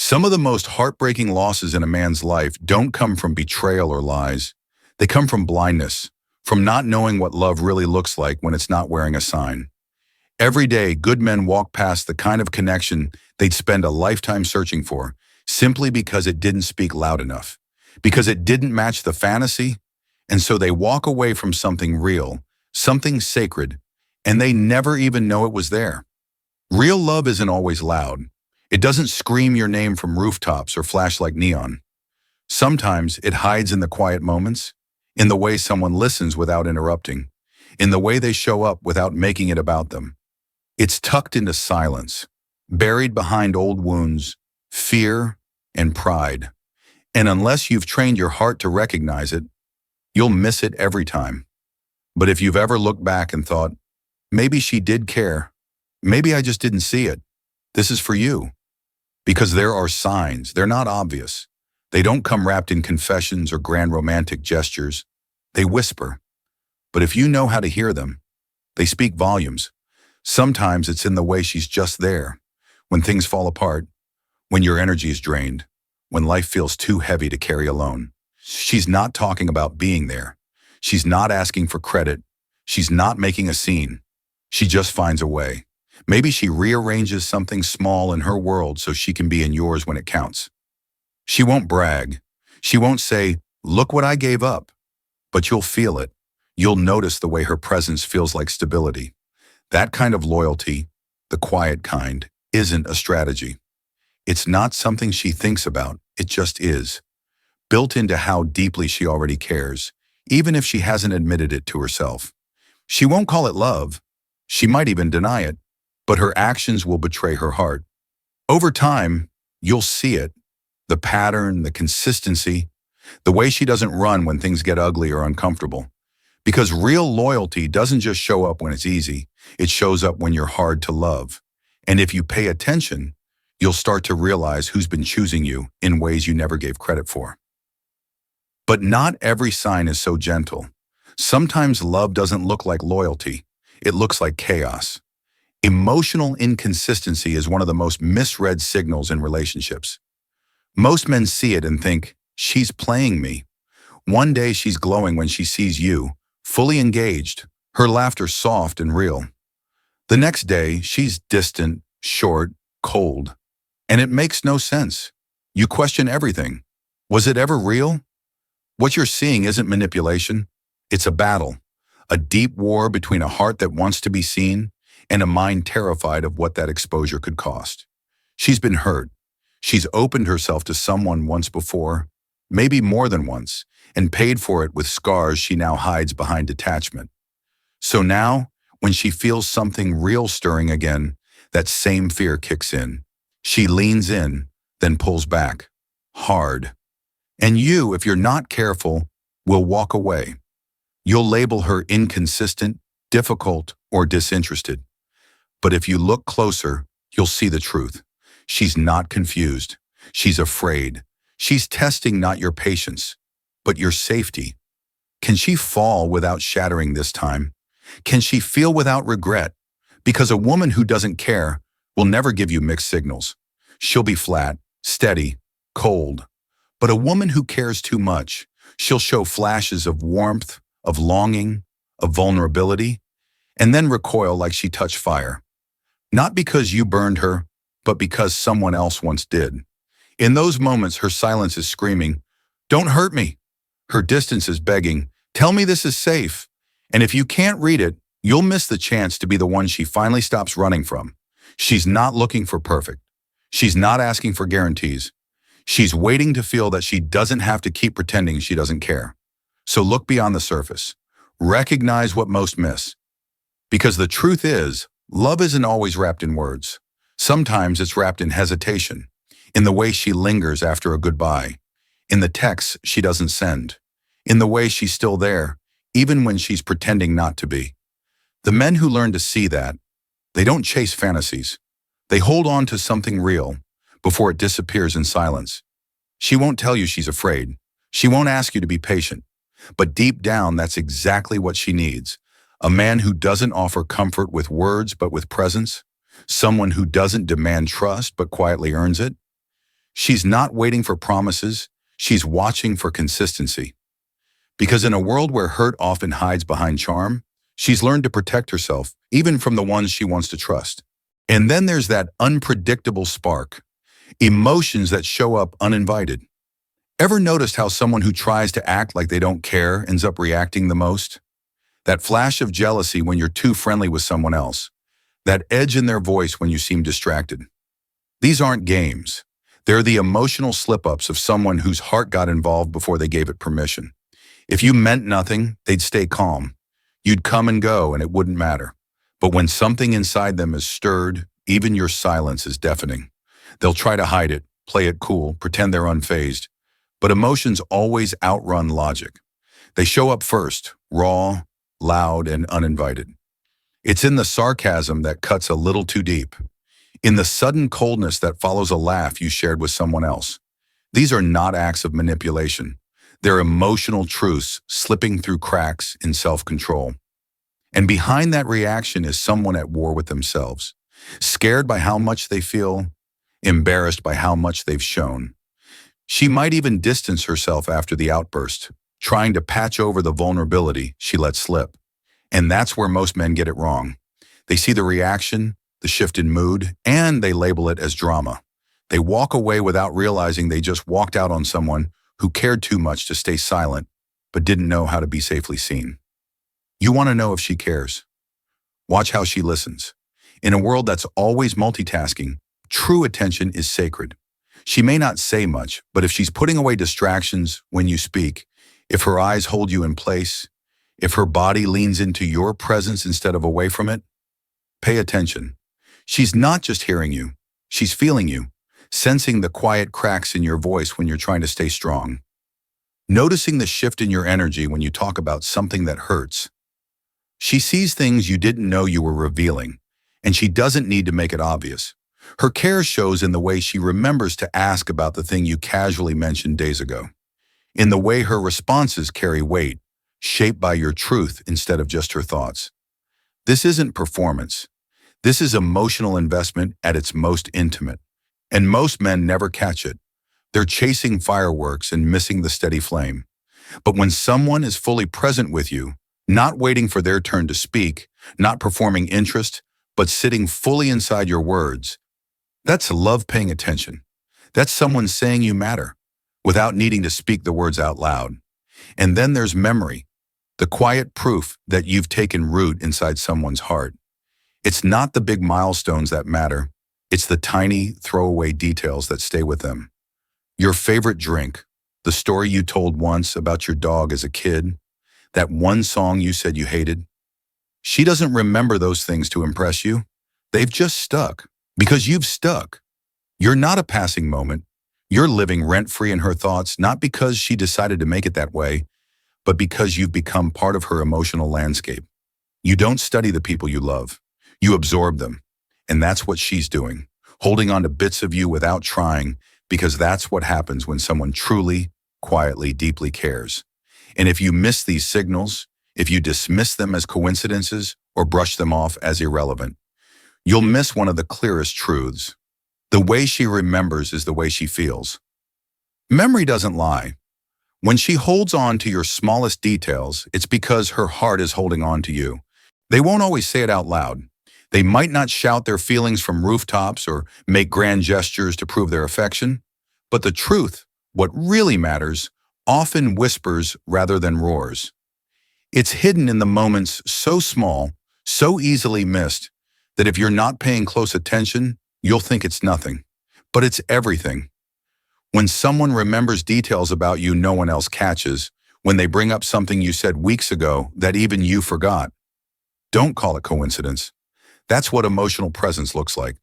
Some of the most heartbreaking losses in a man's life don't come from betrayal or lies. They come from blindness, from not knowing what love really looks like when it's not wearing a sign. Every day, good men walk past the kind of connection they'd spend a lifetime searching for, simply because it didn't speak loud enough, because it didn't match the fantasy, and so they walk away from something real, something sacred, and they never even know it was there. Real love isn't always loud. It doesn't scream your name from rooftops or flash like neon. Sometimes it hides in the quiet moments, in the way someone listens without interrupting, in the way they show up without making it about them. It's tucked into silence, buried behind old wounds, fear, and pride. And unless you've trained your heart to recognize it, you'll miss it every time. But if you've ever looked back and thought, maybe she did care, maybe I just didn't see it, this is for you. Because there are signs, they're not obvious. They don't come wrapped in confessions or grand romantic gestures. They whisper. But if you know how to hear them, they speak volumes. Sometimes it's in the way she's just there, when things fall apart, when your energy is drained, when life feels too heavy to carry alone. She's not talking about being there. She's not asking for credit. She's not making a scene. She just finds a way. Maybe she rearranges something small in her world so she can be in yours when it counts. She won't brag. She won't say, look what I gave up. But you'll feel it. You'll notice the way her presence feels like stability. That kind of loyalty, the quiet kind, isn't a strategy. It's not something she thinks about. It just is. Built into how deeply she already cares, even if she hasn't admitted it to herself. She won't call it love. She might even deny it. But her actions will betray her heart. Over time, you'll see it, the pattern, the consistency, the way she doesn't run when things get ugly or uncomfortable. Because real loyalty doesn't just show up when it's easy, it shows up when you're hard to love. And if you pay attention, you'll start to realize who's been choosing you in ways you never gave credit for. But not every sign is so gentle. Sometimes love doesn't look like loyalty, it looks like chaos. Emotional inconsistency is one of the most misread signals in relationships. Most men see it and think, she's playing me. One day she's glowing when she sees you, fully engaged, her laughter soft and real. The next day, she's distant, short, cold. And it makes no sense. You question everything. Was it ever real? What you're seeing isn't manipulation. It's a battle, a deep war between a heart that wants to be seen and a mind terrified of what that exposure could cost. She's been hurt. She's opened herself to someone once before, maybe more than once, and paid for it with scars she now hides behind detachment. So now, when she feels something real stirring again, that same fear kicks in. She leans in, then pulls back, hard. And you, if you're not careful, will walk away. You'll label her inconsistent, difficult, or disinterested. But if you look closer, you'll see the truth. She's not confused. She's afraid. She's testing not your patience, but your safety. Can she fall without shattering this time? Can she feel without regret? Because a woman who doesn't care will never give you mixed signals. She'll be flat, steady, cold. But a woman who cares too much, she'll show flashes of warmth, of longing, of vulnerability, and then recoil like she touched fire. Not because you burned her, but because someone else once did. In those moments, her silence is screaming, don't hurt me. Her distance is begging, tell me this is safe. And if you can't read it, you'll miss the chance to be the one she finally stops running from. She's not looking for perfect. She's not asking for guarantees. She's waiting to feel that she doesn't have to keep pretending she doesn't care. So look beyond the surface. Recognize what most miss. Because the truth is, love isn't always wrapped in words. Sometimes it's wrapped in hesitation, in the way she lingers after a goodbye, in the texts she doesn't send, in the way she's still there, even when she's pretending not to be. The men who learn to see that, they don't chase fantasies. They hold on to something real before it disappears in silence. She won't tell you she's afraid. She won't ask you to be patient. But deep down, that's exactly what she needs. A man who doesn't offer comfort with words but with presence. Someone who doesn't demand trust but quietly earns it. She's not waiting for promises, she's watching for consistency. Because in a world where hurt often hides behind charm, she's learned to protect herself, even from the ones she wants to trust. And then there's that unpredictable spark, emotions that show up uninvited. Ever noticed how someone who tries to act like they don't care ends up reacting the most? That flash of jealousy when you're too friendly with someone else. That edge in their voice when you seem distracted. These aren't games. They're the emotional slip-ups of someone whose heart got involved before they gave it permission. If you meant nothing, they'd stay calm. You'd come and go and it wouldn't matter. But when something inside them is stirred, even your silence is deafening. They'll try to hide it, play it cool, pretend they're unfazed. But emotions always outrun logic. They show up first, raw, loud, and uninvited. It's in the sarcasm that cuts a little too deep. In the sudden coldness that follows a laugh you shared with someone else. These are not acts of manipulation. They're emotional truths slipping through cracks in self-control. And behind that reaction is someone at war with themselves, scared by how much they feel, embarrassed by how much they've shown. She might even distance herself after the outburst, trying to patch over the vulnerability she let slip. And that's where most men get it wrong. They see the reaction, the shift in mood, and they label it as drama. They walk away without realizing they just walked out on someone who cared too much to stay silent, but didn't know how to be safely seen. You want to know if she cares. Watch how she listens. In a world that's always multitasking, true attention is sacred. She may not say much, but if she's putting away distractions when you speak, if her eyes hold you in place, if her body leans into your presence instead of away from it, pay attention. She's not just hearing you, she's feeling you, sensing the quiet cracks in your voice when you're trying to stay strong. Noticing the shift in your energy when you talk about something that hurts. She sees things you didn't know you were revealing, and she doesn't need to make it obvious. Her care shows in the way she remembers to ask about the thing you casually mentioned days ago, in the way her responses carry weight, shaped by your truth instead of just her thoughts. This isn't performance. This is emotional investment at its most intimate, and most men never catch it. They're chasing fireworks and missing the steady flame. But when someone is fully present with you, not waiting for their turn to speak, not performing interest, but sitting fully inside your words, that's love paying attention. That's someone saying you matter, without needing to speak the words out loud. And then there's memory, the quiet proof that you've taken root inside someone's heart. It's not the big milestones that matter. It's the tiny, throwaway details that stay with them. Your favorite drink, the story you told once about your dog as a kid, that one song you said you hated. She doesn't remember those things to impress you. They've just stuck. Because you've stuck. You're not a passing moment. You're living rent-free in her thoughts, not because she decided to make it that way, but because you've become part of her emotional landscape. You don't study the people you love. You absorb them. And that's what she's doing, holding on to bits of you without trying, because that's what happens when someone truly, quietly, deeply cares. And if you miss these signals, if you dismiss them as coincidences or brush them off as irrelevant, you'll miss one of the clearest truths. The way she remembers is the way she feels. Memory doesn't lie. When she holds on to your smallest details, it's because her heart is holding on to you. They won't always say it out loud. They might not shout their feelings from rooftops or make grand gestures to prove their affection. But the truth, what really matters, often whispers rather than roars. It's hidden in the moments so small, so easily missed, that if you're not paying close attention, you'll think it's nothing. But it's everything. When someone remembers details about you no one else catches, when they bring up something you said weeks ago that even you forgot, don't call it coincidence. That's what emotional presence looks like.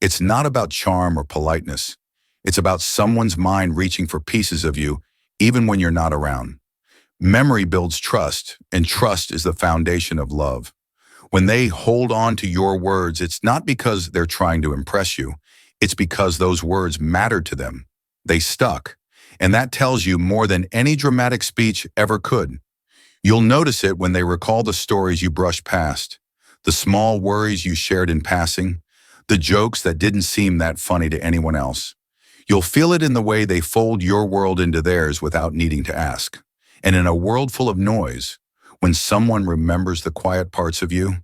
It's not about charm or politeness. It's about someone's mind reaching for pieces of you, even when you're not around. Memory builds trust, and trust is the foundation of love. When they hold on to your words, it's not because they're trying to impress you. It's because those words mattered to them. They stuck. And that tells you more than any dramatic speech ever could. You'll notice it when they recall the stories you brushed past, the small worries you shared in passing, the jokes that didn't seem that funny to anyone else. You'll feel it in the way they fold your world into theirs without needing to ask. And in a world full of noise, when someone remembers the quiet parts of you,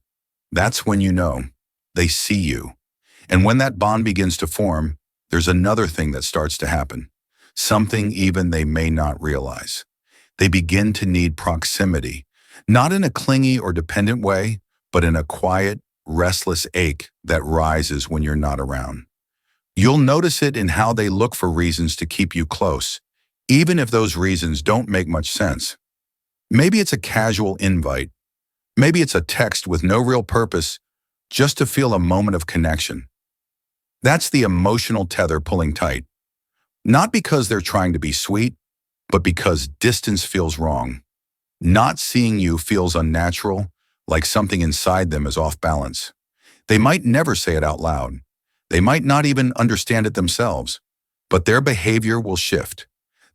that's when you know they see you. And when that bond begins to form, there's another thing that starts to happen, something even they may not realize. They begin to need proximity, not in a clingy or dependent way, but in a quiet, restless ache that rises when you're not around. You'll notice it in how they look for reasons to keep you close, even if those reasons don't make much sense. Maybe it's a casual invite. Maybe it's a text with no real purpose, just to feel a moment of connection. That's the emotional tether pulling tight. Not because they're trying to be sweet, but because distance feels wrong. Not seeing you feels unnatural, like something inside them is off balance. They might never say it out loud. They might not even understand it themselves, but their behavior will shift.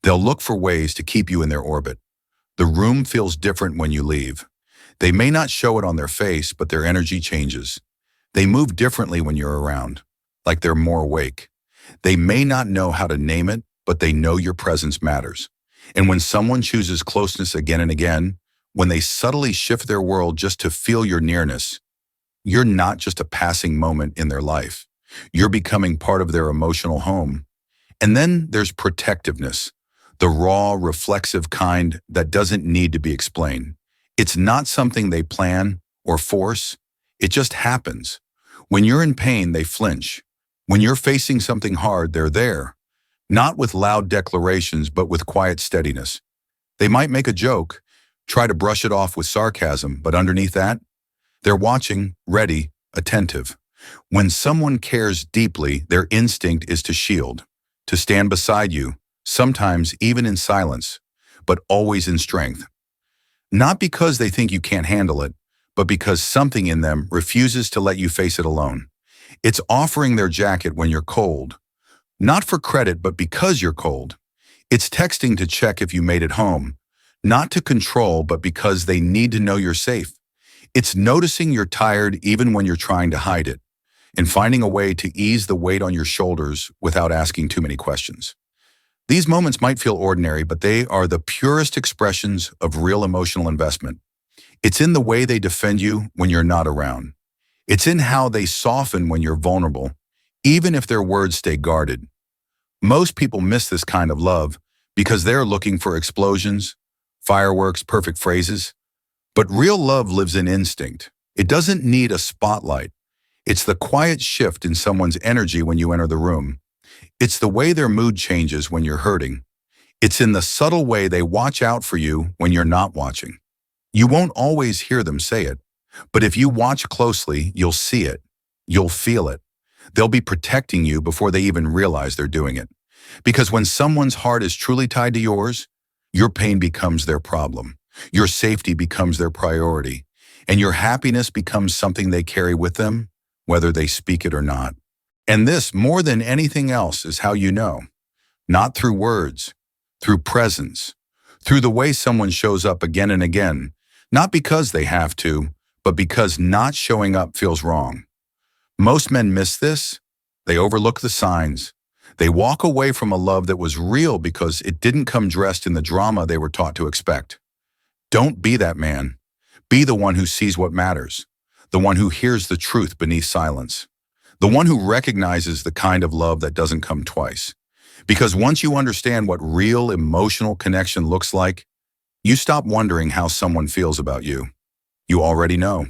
They'll look for ways to keep you in their orbit. The room feels different when you leave. They may not show it on their face, but their energy changes. They move differently when you're around, like they're more awake. They may not know how to name it, but they know your presence matters. And when someone chooses closeness again and again, when they subtly shift their world just to feel your nearness, you're not just a passing moment in their life. You're becoming part of their emotional home. And then there's protectiveness, the raw, reflexive kind that doesn't need to be explained. It's not something they plan or force. It just happens. When you're in pain, they flinch. When you're facing something hard, they're there. Not with loud declarations, but with quiet steadiness. They might make a joke, try to brush it off with sarcasm, but underneath that, they're watching, ready, attentive. When someone cares deeply, their instinct is to shield, to stand beside you, sometimes even in silence, but always in strength. Not because they think you can't handle it, but because something in them refuses to let you face it alone. It's offering their jacket when you're cold. Not for credit, but because you're cold. It's texting to check if you made it home. Not to control, but because they need to know you're safe. It's noticing you're tired even when you're trying to hide it, and finding a way to ease the weight on your shoulders without asking too many questions. These moments might feel ordinary, but they are the purest expressions of real emotional investment. It's in the way they defend you when you're not around. It's in how they soften when you're vulnerable, even if their words stay guarded. Most people miss this kind of love because they're looking for explosions, fireworks, perfect phrases. But real love lives in instinct. It doesn't need a spotlight. It's the quiet shift in someone's energy when you enter the room. It's the way their mood changes when you're hurting. It's in the subtle way they watch out for you when you're not watching. You won't always hear them say it, but if you watch closely, you'll see it. You'll feel it. They'll be protecting you before they even realize they're doing it. Because when someone's heart is truly tied to yours, your pain becomes their problem. Your safety becomes their priority. And your happiness becomes something they carry with them, whether they speak it or not. And this, more than anything else, is how you know. Not through words, through presence, through the way someone shows up again and again, not because they have to, but because not showing up feels wrong. Most men miss this. They overlook the signs. They walk away from a love that was real because it didn't come dressed in the drama they were taught to expect. Don't be that man. Be the one who sees what matters, the one who hears the truth beneath silence, the one who recognizes the kind of love that doesn't come twice. Because once you understand what real emotional connection looks like, you stop wondering how someone feels about you. You already know.